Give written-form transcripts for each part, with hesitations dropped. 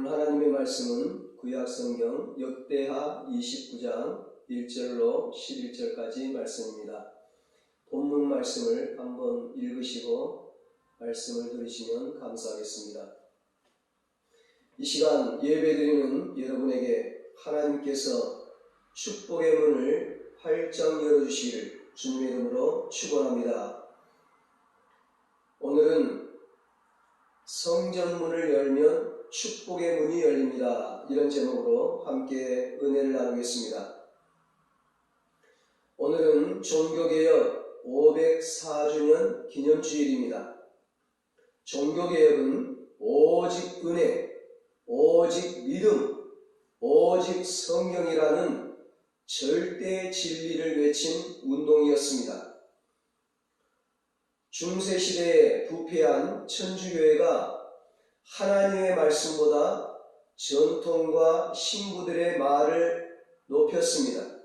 오늘 하나님의 말씀은 구약성경 역대하 29장 1절로 11절까지 말씀입니다. 본문 말씀을 한번 읽으시고 말씀을 들으시면 감사하겠습니다. 이 시간 예배드리는 여러분에게 하나님께서 축복의 문을 활짝 열어주시기를 주님의 이름으로 축원합니다. 오늘은 성전문을 열면 축복의 문이 열립니다. 이런 제목으로 함께 은혜를 나누겠습니다. 오늘은 종교개혁 504주년 기념주일입니다. 종교개혁은 오직 은혜, 오직 믿음, 오직 성경이라는 절대 진리를 외친 운동이었습니다. 중세시대에 부패한 천주교회가 하나님의 말씀보다 전통과 신부들의 말을 높였습니다.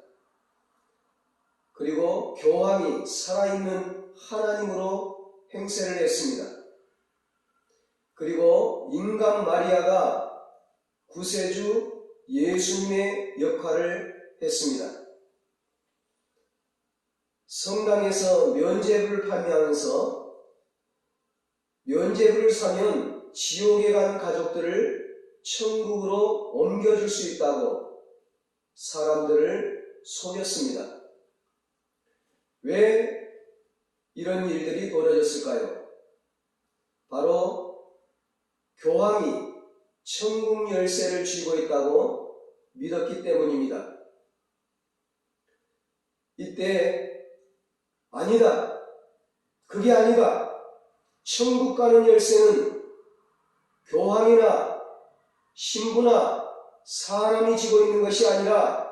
그리고 교황이 살아있는 하나님으로 행세를 했습니다. 그리고 인간 마리아가 구세주 예수님의 역할을 했습니다. 성당에서 면죄부를 판매하면서 면죄부를 사면 지옥에 간 가족들을 천국으로 옮겨줄 수 있다고 사람들을 속였습니다. 왜 이런 일들이 벌어졌을까요? 바로 교황이 천국 열쇠를 쥐고 있다고 믿었기 때문입니다. 이때 아니다, 그게 아니다, 천국 가는 열쇠는 교황이나 신부나 사람이 쥐고 있는 것이 아니라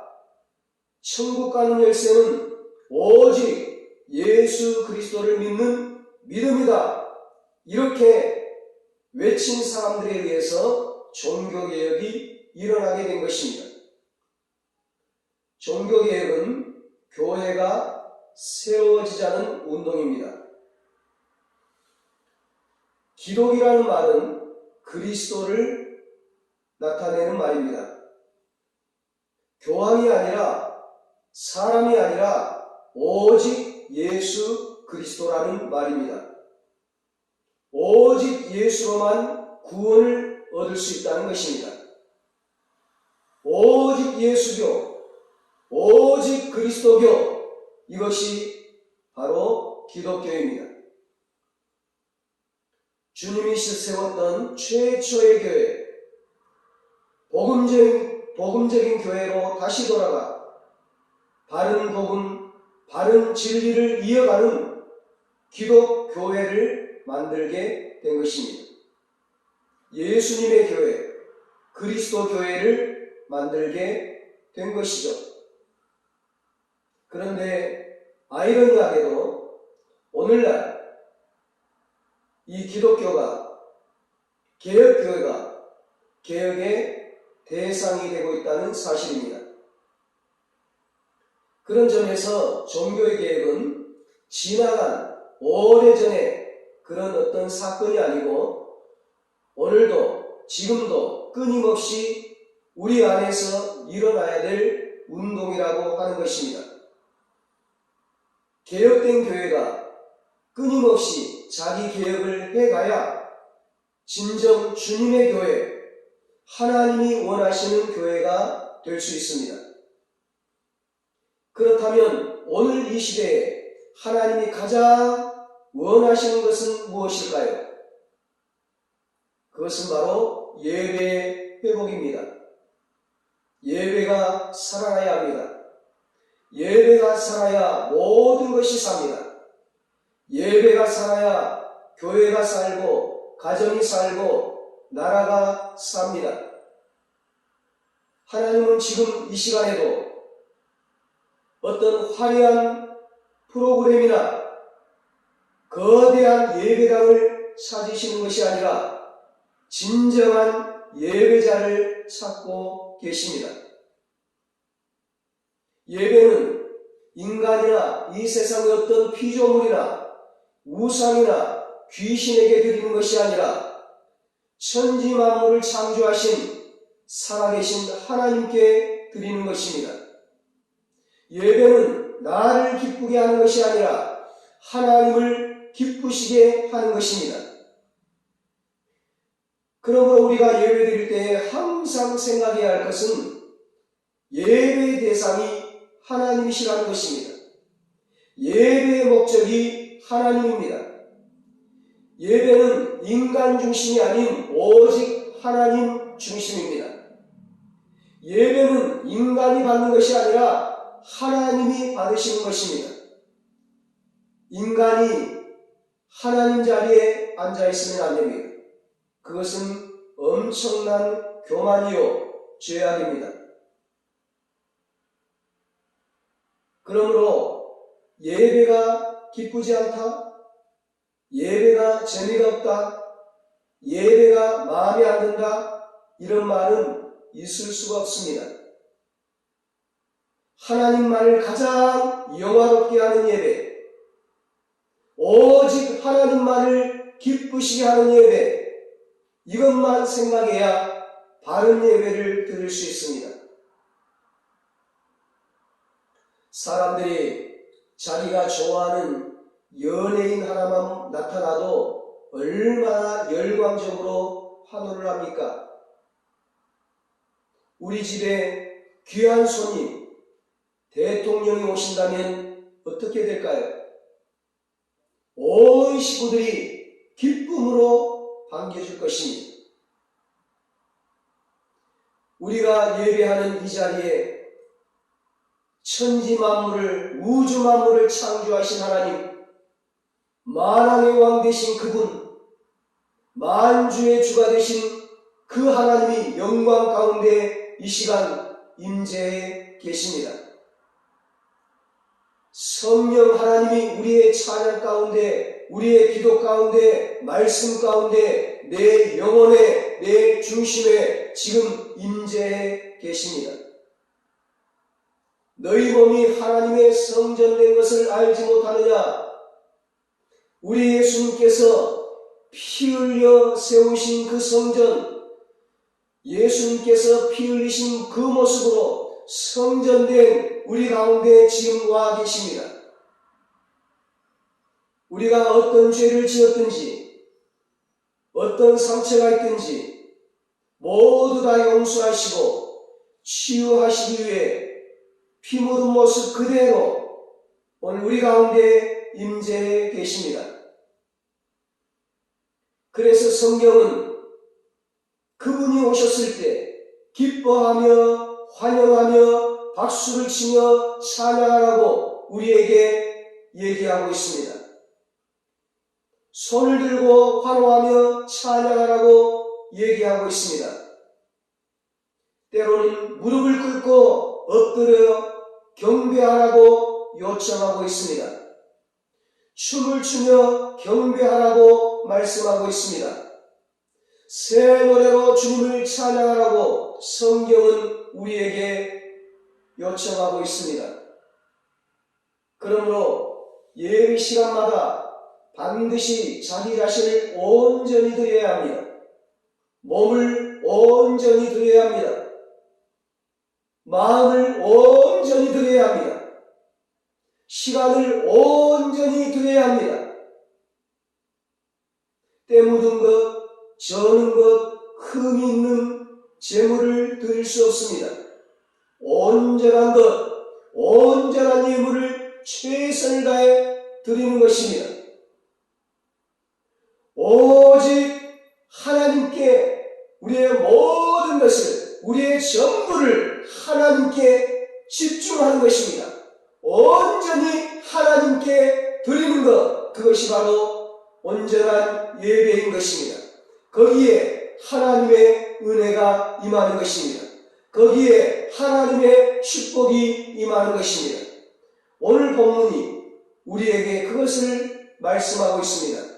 천국 가는 열쇠는 오직 예수 그리스도를 믿는 믿음이다. 이렇게 외친 사람들에 의해서 종교개혁이 일어나게 된 것입니다. 종교개혁은 교회가 세워지자는 운동입니다. 기독이라는 말은 그리스도를 나타내는 말입니다. 교황이 아니라 사람이 아니라 오직 예수 그리스도라는 말입니다. 오직 예수로만 구원을 얻을 수 있다는 것입니다. 오직 예수교, 오직 그리스도교, 이것이 바로 기독교입니다. 주님이 세웠던 최초의 교회, 복음적인 교회로 다시 돌아가 바른 복음, 바른 진리를 이어가는 기독교회를 만들게 된 것입니다. 예수님의 교회, 그리스도 교회를 만들게 된 것이죠. 그런데 아이러니하게도 오늘날 이 기독교가, 개혁교회가 개혁의 대상이 되고 있다는 사실입니다. 그런 점에서 종교의 개혁은 지나간 오래전에 그런 어떤 사건이 아니고 오늘도 지금도 끊임없이 우리 안에서 일어나야 될 운동이라고 하는 것입니다. 개혁된 교회가 끊임없이 자기 개혁을 해가야 진정 주님의 교회, 하나님이 원하시는 교회가 될 수 있습니다. 그렇다면 오늘 이 시대에 하나님이 가장 원하시는 것은 무엇일까요? 그것은 바로 예배의 회복입니다. 예배가 살아나야 합니다. 예배가 살아야 모든 것이 삽니다. 예배가 살아야 교회가 살고 가정이 살고 나라가 삽니다. 하나님은 지금 이 시간에도 어떤 화려한 프로그램이나 거대한 예배당을 찾으시는 것이 아니라 진정한 예배자를 찾고 계십니다. 예배는 인간이나 이 세상의 어떤 피조물이나 우상이나 귀신에게 드리는 것이 아니라 천지 만물을 창조하신 살아계신 하나님께 드리는 것입니다. 예배는 나를 기쁘게 하는 것이 아니라 하나님을 기쁘시게 하는 것입니다. 그러므로 우리가 예배 드릴 때 항상 생각해야 할 것은 예배의 대상이 하나님이시라는 것입니다. 예배의 목적이 하나님입니다. 예배는 인간 중심이 아닌 오직 하나님 중심입니다. 예배는 인간이 받는 것이 아니라 하나님이 받으시는 것입니다. 인간이 하나님 자리에 앉아 있으면 안 됩니다. 그것은 엄청난 교만이요 죄악입니다. 그러므로 예배가 기쁘지 않다, 예배가 재미가 없다, 예배가 마음에 안 든다, 이런 말은 있을 수가 없습니다. 하나님만을 가장 영화롭게 하는 예배, 오직 하나님만을 기쁘시게 하는 예배, 이것만 생각해야 바른 예배를 드릴 수 있습니다. 사람들이 자기가 좋아하는 연예인 하나만 나타나도 얼마나 열광적으로 환호를 합니까? 우리 집에 귀한 손님, 대통령이 오신다면 어떻게 될까요? 온 식구들이 기쁨으로 반겨줄 것입니다. 우리가 예배하는 이 자리에 천지 만물을, 우주 만물을 창조하신 하나님, 만왕의 왕 되신 그분, 만주의 주가 되신 그 하나님이 영광 가운데 이 시간 임재해 계십니다. 성령 하나님이 우리의 찬양 가운데, 우리의 기도 가운데, 말씀 가운데, 내 영혼에, 내 중심에 지금 임재해 계십니다. 너희 몸이 하나님의 성전된 것을 알지 못하느냐? 우리 예수님께서 피 흘려 세우신 그 성전, 예수님께서 피 흘리신 그 모습으로 성전된 우리 가운데 지금 와 계십니다. 우리가 어떤 죄를 지었든지, 어떤 상처가 있든지 모두 다 용서하시고 치유하시기 위해 피 묻은 모습 그대로 오늘 우리 가운데 임재해 계십니다. 그래서 성경은 그분이 오셨을 때 기뻐하며 환영하며 박수를 치며 찬양하라고 우리에게 얘기하고 있습니다. 손을 들고 환호하며 찬양하라고 얘기하고 있습니다. 때로는 무릎을 꿇고 엎드려 경배하라고 요청하고 있습니다. 춤을 추며 경배하라고 말씀하고 있습니다. 새 노래로 주님을 찬양하라고 성경은 우리에게 요청하고 있습니다. 그러므로 예배 시간마다 반드시 자기 자신을 온전히 드려야 합니다. 몸을 온전히 드려야 합니다. 마음을 온전히 드려야 합니다. 시간을 온전히 드려야 합니다. 때 묻은 것, 저는 것, 흠이 있는 재물을 드릴 수 없습니다. 온전한 것, 온전한 예물을 최선을 다해 드리는 것입니다. 오직 하나님께 우리의 모든 것을, 우리의 전부를 하나님께 집중하는 것입니다. 온전히 하나님께 드리는 것, 그것이 바로 온전한 예배인 것입니다. 거기에 하나님의 은혜가 임하는 것입니다. 거기에 하나님의 축복이 임하는 것입니다. 오늘 본문이 우리에게 그것을 말씀하고 있습니다.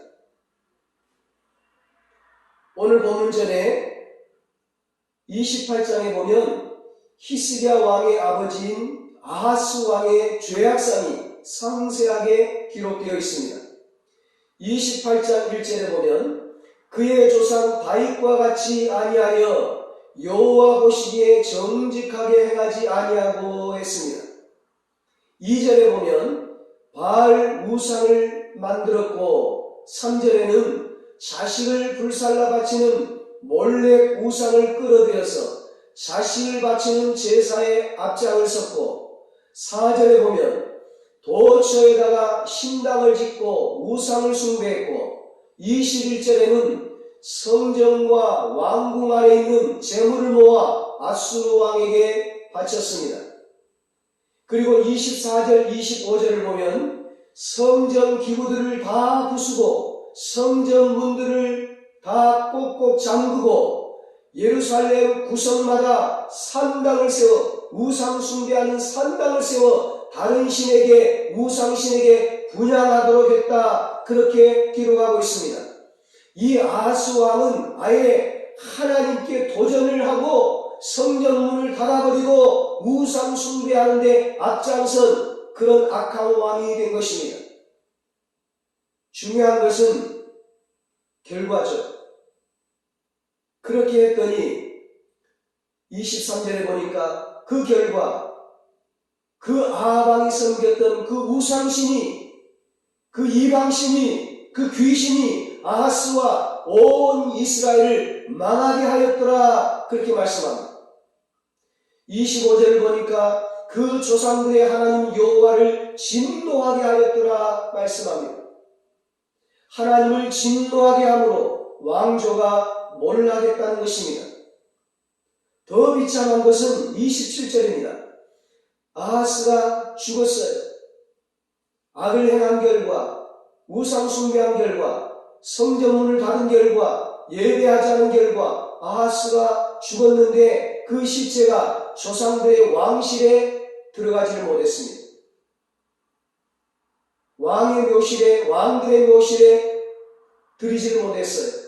오늘 본문 전에 28장에 보면 히스기야 왕의 아버지인 아하스 왕의 죄악상이 상세하게 기록되어 있습니다. 28장 1절에 보면 그의 조상 다윗과 같이 아니하여 여호와 보시기에 정직하게 행하지 아니하고 했습니다. 2절에 보면 바알 우상을 만들었고 3절에는 자식을 불살라 바치는 몰렉 우상을 끌어들여서 자식을 바치는 제사에 앞장을 섰고 4절에 보면 도처에다가 신당을 짓고 우상을 숭배했고 21절에는 성전과 왕궁 안에 있는 재물을 모아 아수르 왕에게 바쳤습니다. 그리고 24절, 25절을 보면 성전 기구들을 다 부수고 성전 문들을 다 꼭꼭 잠그고 예루살렘 구성마다 산당을 세워 우상 숭배하는 산당을 세워 다른 신에게 우상신에게 분양하도록 했다. 그렇게 기록하고 있습니다. 이 아하스 왕은 아예 하나님께 도전을 하고 성전문을 닫아버리고 우상 숭배하는 데 앞장선 그런 악한 왕이 된 것입니다. 중요한 것은 결과죠. 그렇게 했더니 23절에 보니까 그 결과 그 아방이 섬겼던 그 우상신이 그 이방신이 그 귀신이 아하스와 온 이스라엘을 망하게 하였더라 그렇게 말씀합니다. 25절을 보니까 그 조상들의 하나님 여호와를 진노하게 하였더라 말씀합니다. 하나님을 진노하게 함으로 왕조가 몰락했다는 것입니다. 더 비참한 것은 27절입니다. 아하스가 죽었어요. 악을 행한 결과, 우상 숭배한 결과, 성전문을 닫은 결과, 예배하지 않은 결과 아하스가 죽었는데 그 시체가 조상들의 왕실에 들어가지를 못했습니다. 왕의 묘실에, 왕들의 묘실에 들이지를 못했어요.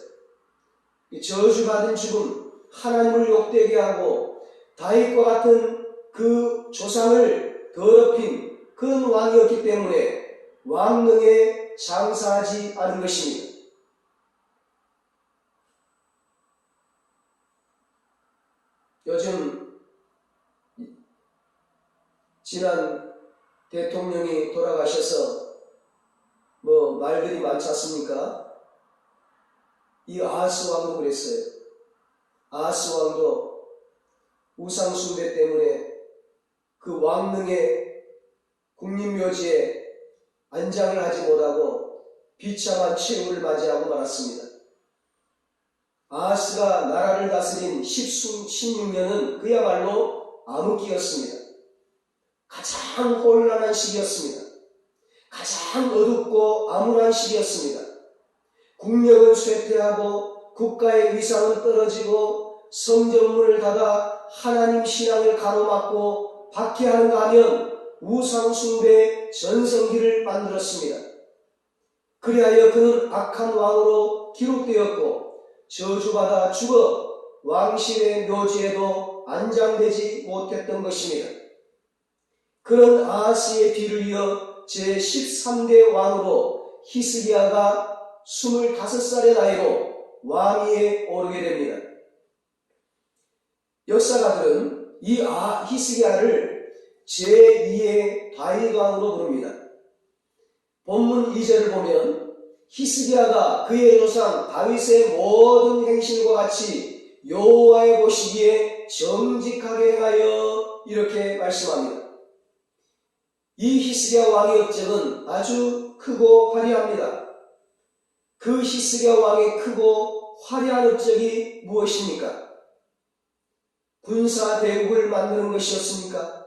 저주받은 죽음, 하나님을 욕되게 하고 다윗과 같은 그 조상을 더럽힌 그런 왕이었기 때문에 왕릉에 장사하지 않은 것입니다. 요즘 지난 대통령이 돌아가셔서 말들이 많지 않습니까? 이 아하스 왕도 그랬어요. 아하스 왕도 우상 숭배 때문에 그 왕릉의 국립묘지에 안장을 하지 못하고 비참한 최후를 맞이하고 말았습니다. 아하스가 나라를 다스린 16년은 그야말로 암흑기였습니다. 가장 혼란한 시기였습니다. 가장 어둡고 암울한 시기였습니다. 국력은 쇠퇴하고 국가의 위상은 떨어지고 성전문을 닫아 하나님 신앙을 가로막고 박해하는가 하면 우상 숭배의 전성기를 만들었습니다. 그리하여 그는 악한 왕으로 기록되었고 저주받아 죽어 왕실의 묘지에도 안장되지 못했던 것입니다. 그런 아하스의 뒤를 이어 제13대 왕으로 히스기야가 25살의 나이로 왕위에 오르게 됩니다. 역사가들은 이 히스기야를 제2의 다윗 왕으로 부릅니다. 본문 2절을 보면 히스기야가 그의 조상 다윗의 모든 행실과 같이 여호와의 보시기에 정직하게 행하여 이렇게 말씀합니다. 이 히스기야 왕의 업적은 아주 크고 화려합니다. 그 히스기야 왕의 크고 화려한 업적이 무엇입니까? 군사 대국을 만드는 것이었습니까?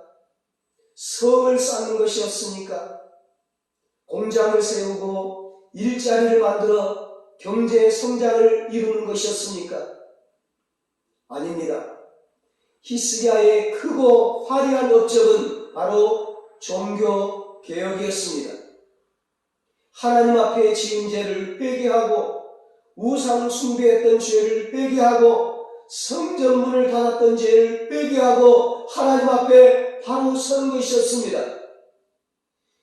성을 쌓는 것이었습니까? 공장을 세우고 일자리를 만들어 경제 성장을 이루는 것이었습니까? 아닙니다. 히스기야의 크고 화려한 업적은 바로 종교 개혁이었습니다. 하나님 앞에 지은 죄를 빼게 하고 우상 숭배했던 죄를 빼게 하고 성전문을 닫았던 죄를 빼게 하고 하나님 앞에 바로 서는 것이었습니다.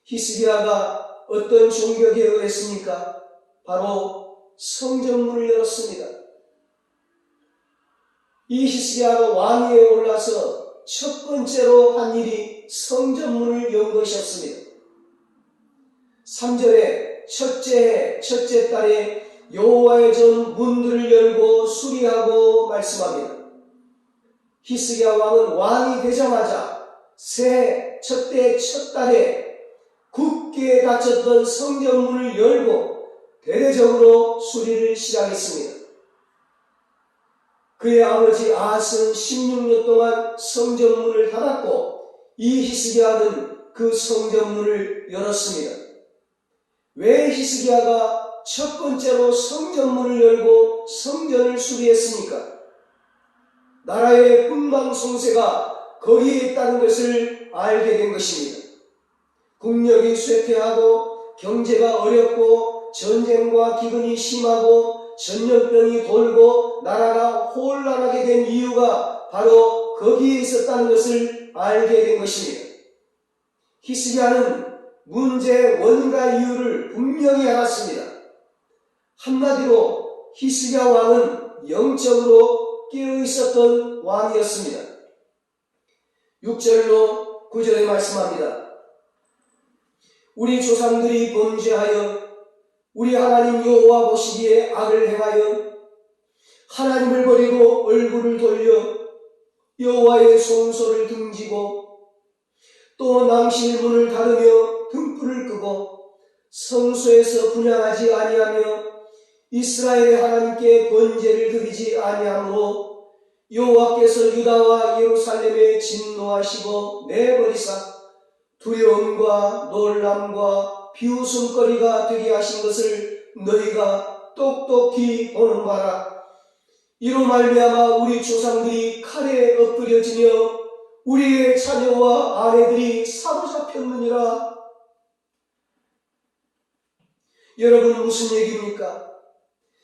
히스기야가 어떤 종교 개혁을 했습니까? 바로 성전문을 열었습니다. 이 히스기야가 왕위에 올라서 첫 번째로 한 일이 성전문을 연 것이었습니다. 3절에 첫째 달에 여호와의 전 문들을 열고 수리하고 말씀합니다. 히스기야 왕은 왕이 되자마자 새해 첫째 첫 달에 굳게 닫혔던 성전문을 열고 대대적으로 수리를 시작했습니다. 그의 아버지 아하스는 16년 동안 성전문을 닫았고 이 히스기야는 그 성전문을 열었습니다. 왜 히스기야가 첫 번째로 성전문을 열고 성전을 수리했습니까? 나라의 흥망성쇠가 거기에 있다는 것을 알게 된 것입니다. 국력이 쇠퇴하고 경제가 어렵고 전쟁과 기근이 심하고 전염병이 돌고 나라가 혼란하게 된 이유가 바로 거기에 있었다는 것을 알게 된 것입니다. 히스기야는 문제의 원가 이유를 분명히 알았습니다. 한마디로 히스기야 왕은 영적으로 깨어있었던 왕이었습니다. 6절로 9절에 말씀합니다. 우리 조상들이 범죄하여 우리 하나님 여호와 보시기에 악을 행하여 하나님을 버리고 얼굴을 돌려 여호와의 송소를 등지고 또 낭실 문을 닫으며 등불을 끄고 성소에서 분향하지 아니하며 이스라엘의 하나님께 번제를 드리지 아니하므로 여호와께서 유다와 예루살렘에 진노하시고 내버리사 두려움과 놀람과 비웃음거리가 되게 하신 것을 너희가 똑똑히 보는 바라. 이로 말미암아 우리 조상들이 칼에 엎드려지며 우리의 자녀와 아내들이 사로잡혔느니라. 여러분, 무슨 얘기입니까?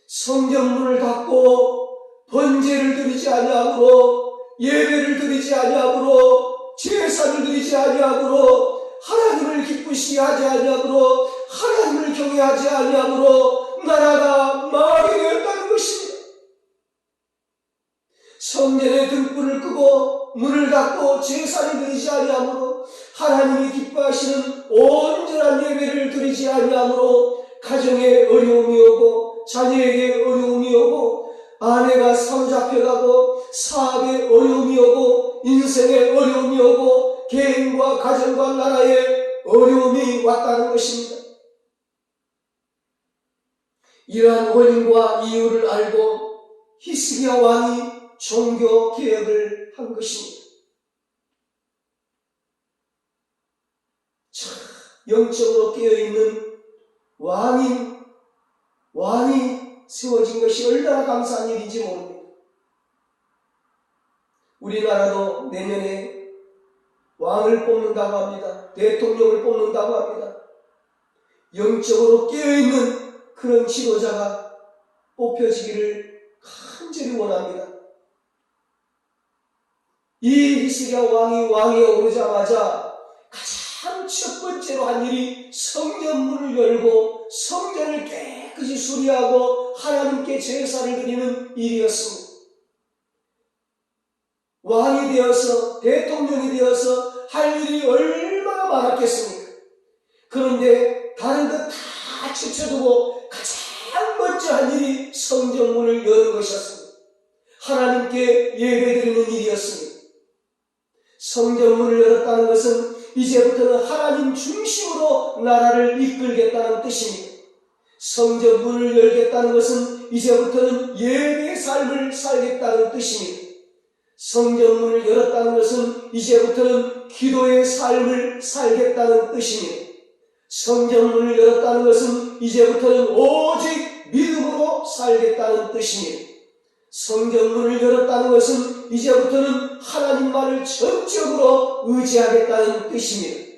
성전문을 닫고 번제를 드리지 아니하므로 예배를 드리지 아니하므로 제사를 드리지 아니하므로 하나님을 기쁘시게 하지 아니하므로 하나님을 경외하지 아니하므로 나라가 망하게 되었다는 것입니다. 성전에 등불을 끄고 문을 닫고 제사를 드리지 아니하므로 하나님이 기뻐하시는 온전한 예배를 드리지 아니하므로 가정에 어려움이 오고 자녀에게 어려움이 오고 아내가 사로잡혀가고 사업에 어려움이 오고 인생에 어려움이 오고 개인과 가정과 나라에 어려움이 왔다는 것입니다. 이러한 원인과 이유를 알고 히스기야 왕이 종교 개혁을 한 것입니다. 참 영적으로 깨어있는 왕이 세워진 것이 얼마나 감사한 일인지 모릅니다. 우리나라도 내년에 왕을 뽑는다고 합니다. 대통령을 뽑는다고 합니다. 영적으로 깨어있는 그런 지도자가 뽑혀지기를 간절히 원합니다. 이 히스기야 왕이 왕위에 오르자마자 가장 첫 번째로 한 일이 성전문을 열고 성전을 깨끗이 수리하고 하나님께 제사를 드리는 일이었습니다. 왕이 되어서 대통령이 되어서 할 일이 얼마나 많았겠습니까? 그런데 다른 것 다 제쳐두고 가장 먼저 한 일이 성전문을 여는 것이었습니다. 하나님께 예배드리는 일이었습니다. 성전문을 열었다는 것은 이제부터는 하나님 중심으로 나라를 이끌겠다는 뜻입니다. 성전문을 열겠다는 것은 이제부터는 예배의 삶을 살겠다는 뜻입니다. 성전문을 열었다는 것은 이제부터는 기도의 삶을 살겠다는 뜻입니다. 성전문을 열었다는 것은 이제부터는 오직 믿음으로 살겠다는 뜻입니다. 성전문을 열었다는 것은 이제부터는 하나님만을 전적으로 의지하겠다는 뜻입니다.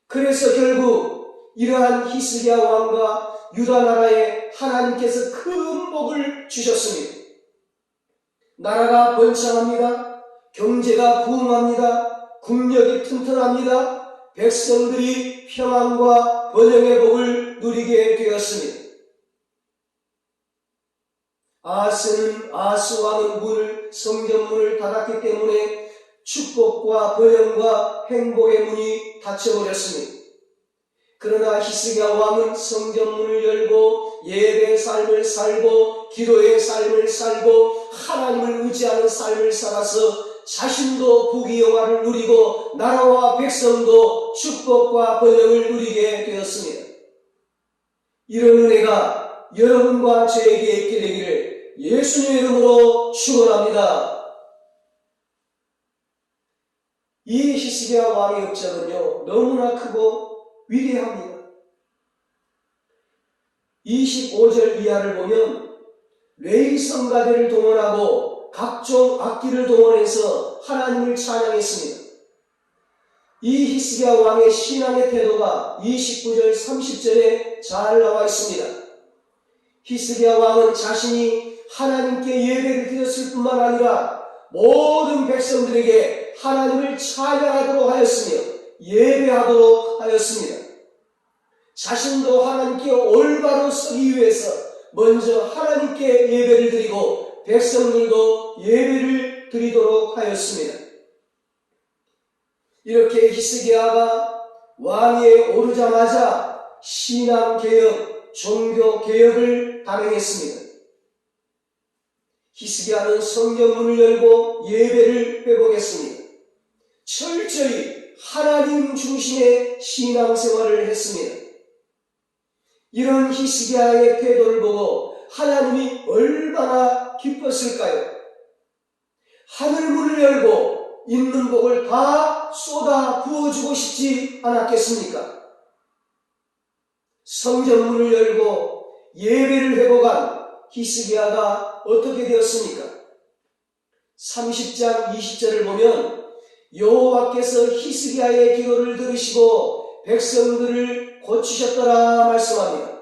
그래서 결국 이러한 히스기야 왕과 유다 나라에 하나님께서 큰 복을 주셨습니다. 나라가 번창합니다. 경제가 부흥합니다. 국력이 튼튼합니다. 백성들이 평안과 번영의 복을 누리게 되었습니다. 아스 왕은 성전문을 닫았기 때문에 축복과 번영과 행복의 문이 닫혀버렸습니다. 그러나 히스기야 왕은 성전문을 열고 예배의 삶을 살고 기도의 삶을 살고 하나님을 의지하는 삶을 살아서 자신도 부귀영화를 누리고 나라와 백성도 축복과 번영을 누리게 되었습니다. 이런 은혜가 여러분과 저에게 있게 되기를 예수님의 이름으로 축원합니다. 이 히스기야 왕의 업적은요 너무나 크고 위대합니다. 25절 이하를 보면 레위 성가대를 동원하고 각종 악기를 동원해서 하나님을 찬양했습니다. 이 히스기야 왕의 신앙의 태도가 29절 30절에 잘 나와 있습니다. 히스기야 왕은 자신이 하나님께 예배를 드렸을 뿐만 아니라 모든 백성들에게 하나님을 찬양하도록 하였으며 예배하도록 하였습니다. 자신도 하나님께 올바로 서기 위해서 먼저 하나님께 예배를 드리고 백성들도 예배를 드리도록 하였습니다. 이렇게 히스기야가 왕위에 오르자마자 신앙개혁, 종교개혁을 단행했습니다. 히스기야는 성전문을 열고 예배를 회복했습니다. 철저히 하나님 중심의 신앙생활을 했습니다. 이런 히스기야의 태도를 보고 하나님이 얼마나 기뻤을까요? 하늘문을 열고 있는 복을 다 쏟아 부어주고 싶지 않았겠습니까? 성전문을 열고 예배를 회복한 히스기야가 어떻게 되었습니까? 30장 20절을 보면 여호와께서 히스기야의 기도를 들으시고 백성들을 고치셨더라 말씀합니다.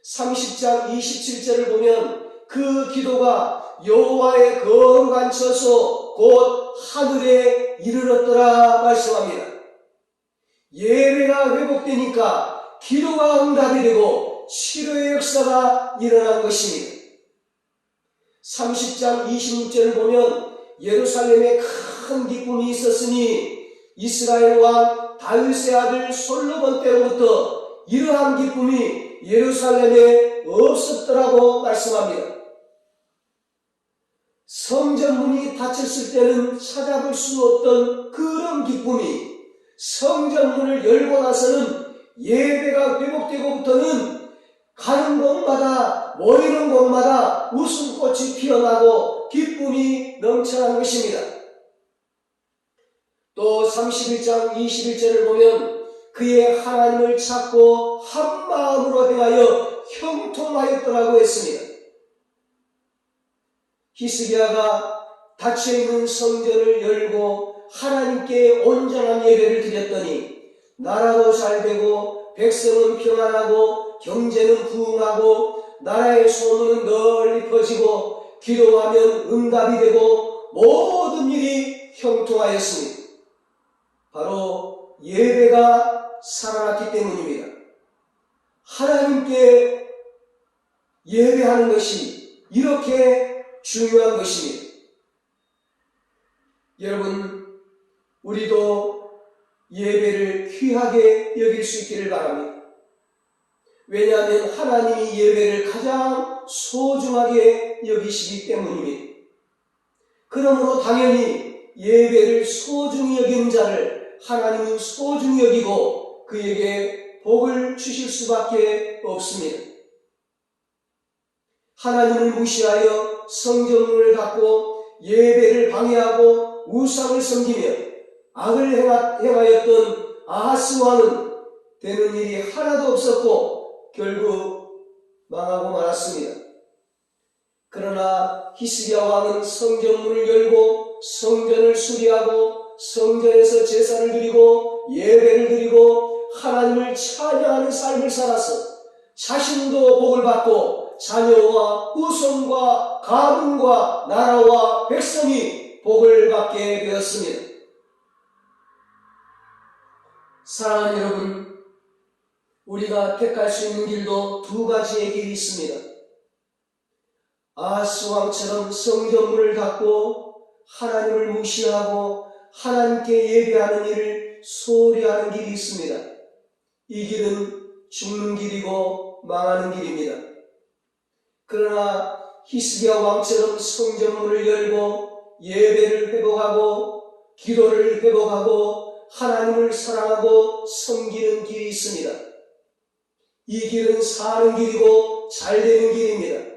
30장 27절을 보면 그 기도가 여호와의 거룩한 처소 곧 하늘에 이르렀더라 말씀합니다. 예배가 회복되니까 기도가 응답이 되고 치료의 역사가 일어난 것입니다. 30장 26절을 보면 예루살렘에 큰 기쁨이 있었으니 이스라엘 왕 다윗의 아들 솔로몬 때로부터 이러한 기쁨이 예루살렘에 없었더라고 말씀합니다. 성전문이 닫혔을 때는 찾아볼 수 없던 그런 기쁨이 성전문을 열고 나서는 예배가 회복되고부터는 가는 곳마다 모이는 곳마다 웃음꽃이 피어나고 기쁨이 넘쳐난 것입니다. 또 31장 21절을 보면 그의 하나님을 찾고 한 마음으로 행하여 형통하였더라고 했습니다. 히스기야가 닫혀있는 성전을 열고 하나님께 온전한 예배를 드렸더니 나라도 잘되고 백성은 평안하고 경제는 부흥하고 나라의 소문은 널리 퍼지고 기도하면 응답이 되고 모든 일이 형통하였습니다. 바로 예배가 살아났기 때문입니다. 하나님께 예배하는 것이 이렇게 중요한 것입니다. 여러분, 우리도 예배를 귀하게 여길 수 있기를 바랍니다. 왜냐하면 하나님이 예배를 가장 소중하게 여기시기 때문입니다. 그러므로 당연히 예배를 소중히 여기는 자를 하나님은 소중히 여기고 그에게 복을 주실 수밖에 없습니다. 하나님을 무시하여 성전문을 닫고 예배를 방해하고 우상을 섬기며 악을 행하였던 아하스 왕은 되는 일이 하나도 없었고 결국 망하고 말았습니다. 그러나 히스기야 왕은 성전문을 열고 성전을 수리하고 성전에서 제사를 드리고 예배를 드리고 하나님을 찬양하는 삶을 살아서 자신도 복을 받고 자녀와 후손과 가문과 나라와 백성이 복을 받게 되었습니다. 사랑하는 여러분, 우리가 택할 수 있는 길도 두 가지의 길이 있습니다. 아하스 왕처럼 성전문을 닫고 하나님을 무시하고 하나님께 예배하는 일을 소홀히 하는 길이 있습니다. 이 길은 죽는 길이고 망하는 길입니다. 그러나 히스기야 왕처럼 성전문을 열고 예배를 회복하고 기도를 회복하고 하나님을 사랑하고 섬기는 길이 있습니다. 이 길은 사는 길이고 잘되는 길입니다.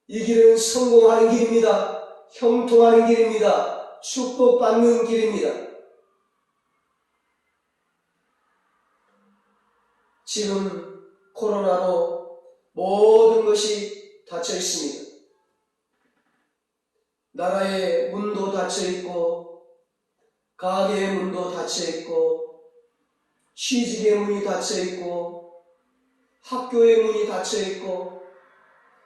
이 길은 성공하는 길입니다. 형통하는 길입니다. 축복받는 길입니다. 지금 코로나로 모든 것이 닫혀 있습니다. 나라의 문도 닫혀 있고, 가게의 문도 닫혀 있고, 취직의 문이 닫혀 있고, 학교의 문이 닫혀 있고,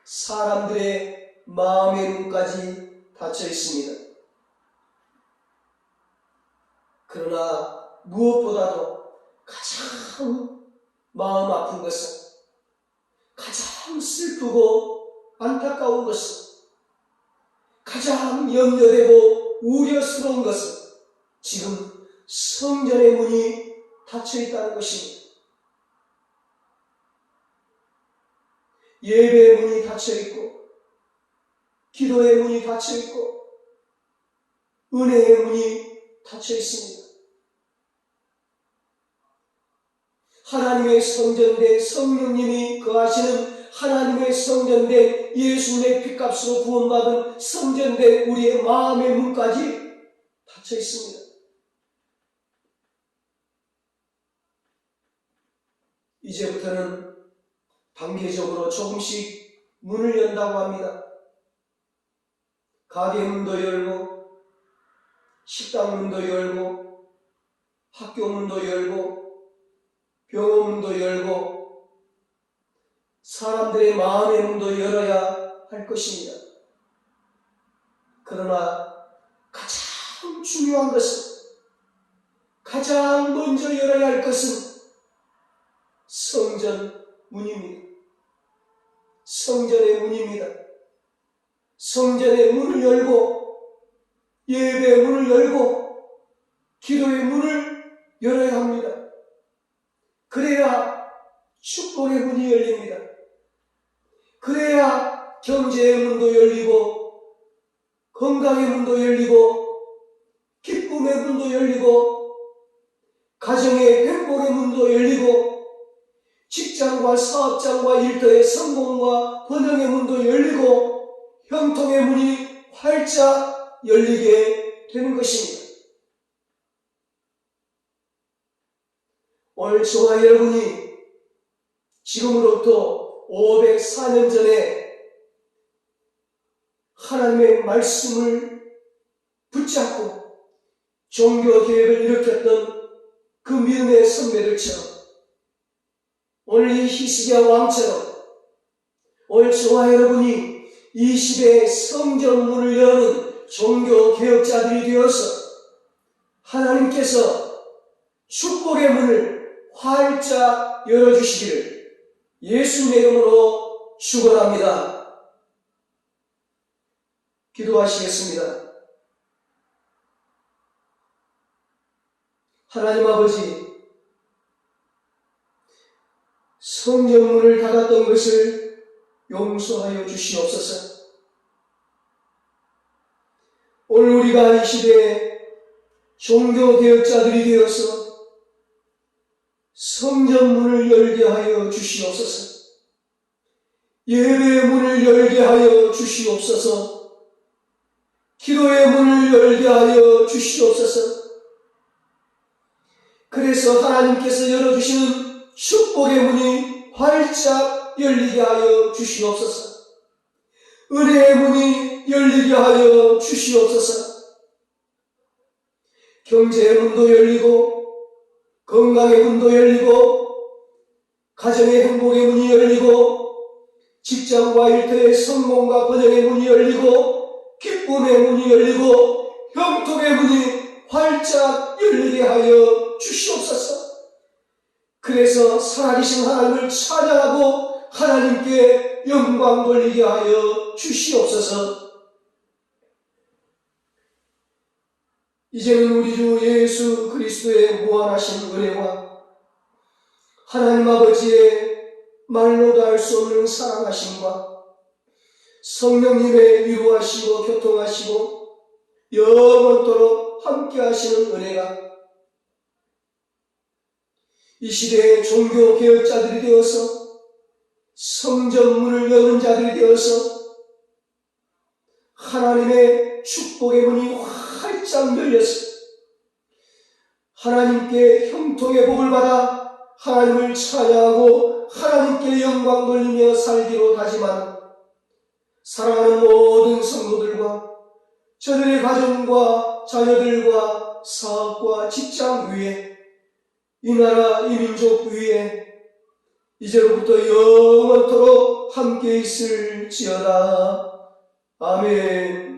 사람들의 마음의 문까지 닫혀 있습니다. 그러나 무엇보다도 가장 마음 아픈 것은, 가장 슬프고 안타까운 것은, 가장 염려되고 우려스러운 것은 지금 성전의 문이 닫혀 있다는 것입니다. 예배의 문이 닫혀 있고, 기도의 문이 닫혀 있고, 은혜의 문이 닫혀 있습니다. 하나님의 성전된 성령님이 거하시는 하나님의 성전된 예수님의 피값으로 구원받은 성전된 우리의 마음의 문까지 닫혀 있습니다. 이제부터는 단계적으로 조금씩 문을 연다고 합니다. 가게 문도 열고, 식당 문도 열고, 학교 문도 열고, 병원 문도 열고, 사람들의 마음의 문도 열어야 할 것입니다. 그러나 가장 중요한 것은, 가장 먼저 열어야 할 것은 성전 문입니다. 성전의 문입니다. 성전의 문을 열고, 예배의 문을 열고, 기도의 문을 열어야 합니다. 그래야 축복의 문이 열립니다. 그래야 경제의 문도 열리고, 건강의 문도 열리고, 기쁨의 문도 열리고, 가정의 행복의 문도 열리고, 직장과 사업장과 일터의 성공과 번영의 문도 열리고, 형통의 문이 활짝 열리게 되는 것입니다. 오늘 저와 여러분이 지금으로부터 504년 전에 하나님의 말씀을 붙잡고 종교개혁을 일으켰던 그 믿음의 선배들처럼, 오늘 이 히스기야 왕처럼 오늘 저와 여러분이 이 시대의 성전문을 여는 종교개혁자들이 되어서 하나님께서 축복의 문을 활짝 열어주시기를 예수님의 이름으로 축원합니다. 기도하시겠습니다. 하나님 아버지, 성전문을 닫았던 것을 용서하여 주시옵소서. 오늘 우리가 이 시대에 종교개혁자들이 되어서 성전문을 열게 하여 주시옵소서. 예배의 문을 열게 하여 주시옵소서. 기도의 문을 열게 하여 주시옵소서. 그래서 하나님께서 열어주시는 축복의 문이 활짝 열리게 하여 주시옵소서. 은혜의 문이 열리게 하여 주시옵소서. 경제의 문도 열리고, 건강의 문도 열리고, 가정의 행복의 문이 열리고, 직장과 일터의 성공과 번영의 문이 열리고, 기쁨의 문이 열리고, 형통의 문이 활짝 열리게 하여 주시옵소서. 그래서 살아계신 하나님을 찬양하고 하나님께 영광 돌리게 하여 주시옵소서. 이제는 우리 주 예수 그리스도의 무한하신 은혜와 하나님 아버지의 말로도 할 수 없는 사랑하심과 성령님의 위로하시고 교통하시고 영원토록 함께 하시는 은혜가 이 시대의 종교 개혁자들이 되어서 성전문을 여는 자들이 되어서 하나님의 축복의 문이 활짝 열려서 하나님께 형통의 복을 받아 하나님을 찬양하고 하나님께 영광 돌리며 살기로 다짐하는 사랑하는 모든 성도들과 저들의 가정과 자녀들과 사업과 직장 위에 이 나라 이 민족 위에 이제로부터 영원토록 함께 있을지어다. 아멘.